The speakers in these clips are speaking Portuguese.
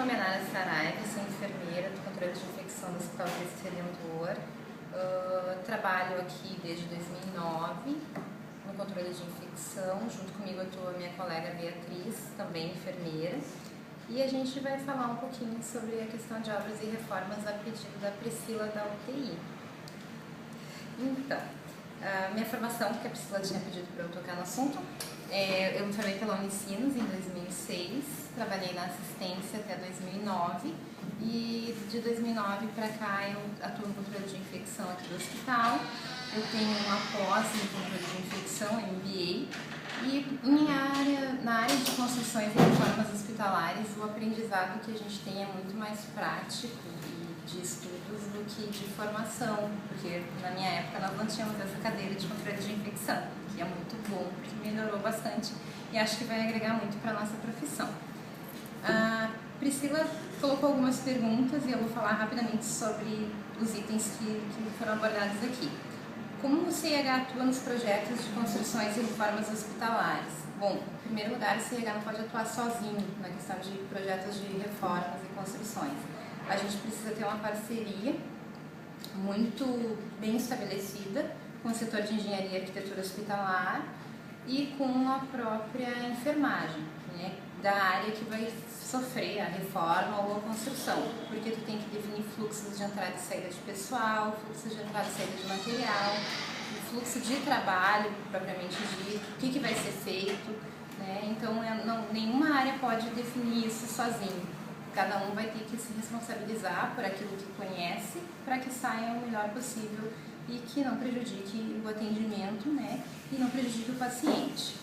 nome é Nara Saraiva, sou enfermeira do controle de infecção do Hospital Cristo Redentor. Trabalho aqui desde 2009 no controle de infecção. Junto comigo atua a minha colega Beatriz, também enfermeira. E a gente vai falar um pouquinho sobre a questão de obras e reformas a pedido da Priscila da UTI. Então, a minha formação, que a Priscila tinha pedido para eu tocar no assunto, eu me formei pela Unicinos em 2006, trabalhei na assistência até 2009 e de 2009 para cá eu atuo no controle de infecção aqui do hospital. Eu tenho uma pós em controle de infecção, MBA, e na área de construções e reformas hospitalares, o aprendizado que a gente tem é muito mais prático e de estudos do que de formação, porque na minha época nós não tínhamos essa cadeira de controle de infecção, que é muito bom, porque melhorou bastante e acho que vai agregar muito para a nossa profissão. A Priscila colocou algumas perguntas e eu vou falar rapidamente sobre os itens que foram abordados aqui. Como o CIH atua nos projetos de construções e reformas hospitalares? Bom, em primeiro lugar, o CIH não pode atuar sozinho na questão de projetos de reformas e construções. A gente precisa ter uma parceria muito bem estabelecida com o setor de engenharia e arquitetura hospitalar e com a própria enfermagem, né, da área que vai sofrer a reforma ou a construção, porque tu tem que definir fluxos de entrada e saída de pessoal, fluxos de entrada e saída de material, o fluxo de trabalho propriamente dito, o que vai ser feito, né? Então nenhuma área pode definir isso sozinho. Cada um vai ter que se responsabilizar por aquilo que conhece para que saia o melhor possível e que não prejudique o atendimento, né? E não prejudique o paciente.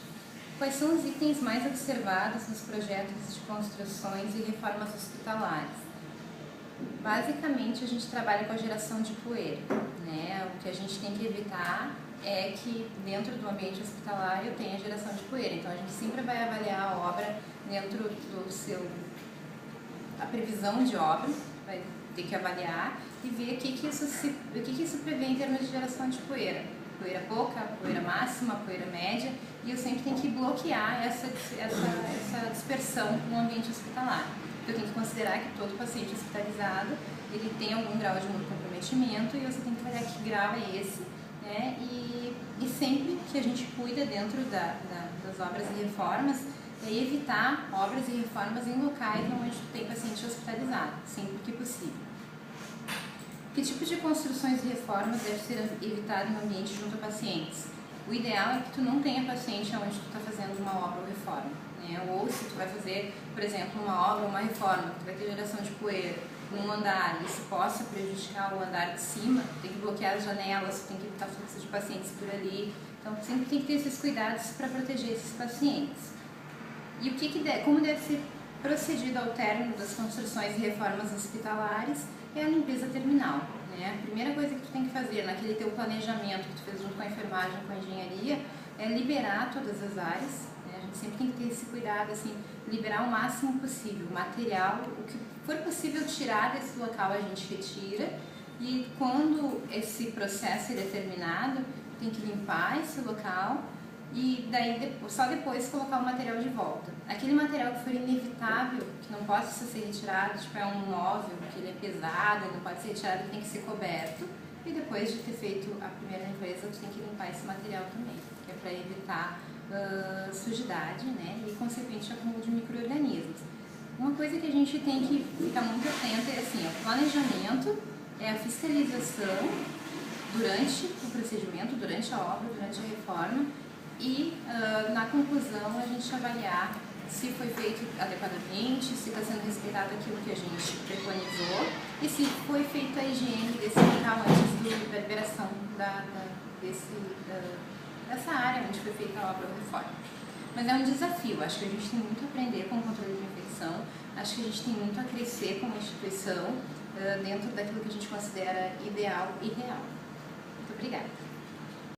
Quais são os itens mais observados nos projetos de construções e reformas hospitalares? Basicamente, a gente trabalha com a geração de poeira, né? O que a gente tem que evitar é que dentro do ambiente hospitalar tenha geração de poeira. Então, a gente sempre vai avaliar a obra dentro a previsão de obra, vai ter que avaliar e ver o que isso prevê em termos de geração de poeira. Poeira pouca, poeira máxima, poeira média, e eu sempre tenho que bloquear essa dispersão no ambiente hospitalar. Eu tenho que considerar que todo paciente hospitalizado ele tem algum grau de comprometimento e você tem que olhar que grau é esse, né? E sempre que a gente cuida dentro das obras e reformas, é evitar obras e reformas em locais onde tem paciente hospitalizado, sempre que possível. Que tipo de construções e reformas deve ser evitado no ambiente junto a pacientes? O ideal é que tu não tenha paciente onde tu está fazendo uma obra ou reforma, né? Ou se tu vai fazer, por exemplo, uma obra ou uma reforma, tu vai ter geração de poeira num andar e isso possa prejudicar o andar de cima, tu tem que bloquear as janelas, tu tem que evitar fluxo de pacientes por ali. Então, sempre tem que ter esses cuidados para proteger esses pacientes. E como deve ser procedido ao término das construções e reformas hospitalares é a limpeza terminal, né? A primeira coisa que tu tem que fazer naquele teu planejamento que tu fez junto com a enfermagem, com a engenharia, é liberar todas as áreas, né? A gente sempre tem que ter esse cuidado, assim, liberar o máximo possível, o material, o que for possível tirar desse local a gente retira e quando esse processo é terminado, tem que limpar esse local e daí só depois colocar o material de volta. Aquele material que for inevitável, que não possa ser retirado, tipo é um móvel, que ele é pesado, ele não pode ser retirado, ele tem que ser coberto. E depois de ter feito a primeira limpeza, tu tem que limpar esse material também, que é para evitar sujidade, né, e consequente acúmulo de micro-organismos. Uma coisa que a gente tem que ficar muito atento é assim, o planejamento, é a fiscalização durante o procedimento, durante a obra, durante a reforma, e na conclusão a gente avaliar se foi feito adequadamente, se está sendo respeitado aquilo que a gente preconizou e se foi feita a higiene desse local antes da liberação dessa área onde foi feita a obra ou reforma. Mas é um desafio, acho que a gente tem muito a aprender com o controle de infecção, acho que a gente tem muito a crescer como instituição dentro daquilo que a gente considera ideal e real. Muito obrigada.